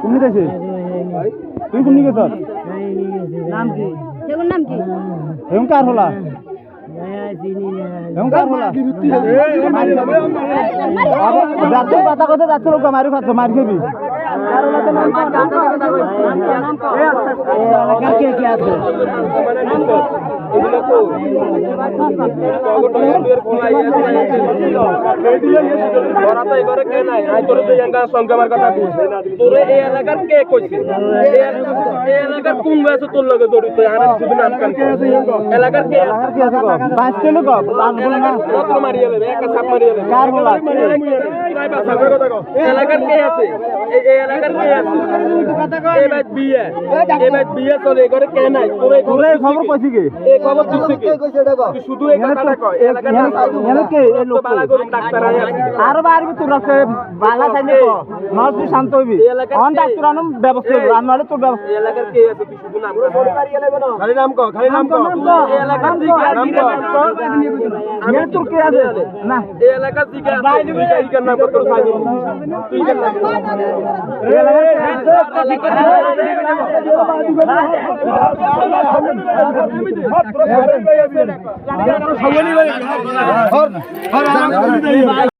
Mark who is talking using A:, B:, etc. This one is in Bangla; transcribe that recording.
A: তুমি দেশে তুই কোন নিকে তোর
B: নাম কি এগুলোর নাম কি
A: এম কার হলা এম কার হলা যাচ্ছে কথা কথা যাচ্ছে লোক মারি খাচ্ছ মার খেবি কে কে আছে খবর কইছি কে শুধু আর বাড়বি তোর রাস্তে বালা চাইলে নষ্ট শান্ত হইবি অন ডাক্তার আনুম ব্যবস্থা করবি আর নাহলে তোর ব্যবস্থা এলাকার কে আছে তুই শুধু নাম খালি নাম কো এই এলাকার আমি তোর কে আছে না এই এলাকার দিকে আছে তুই কেন না তোর সাইড তুই কেন না এই এলাকার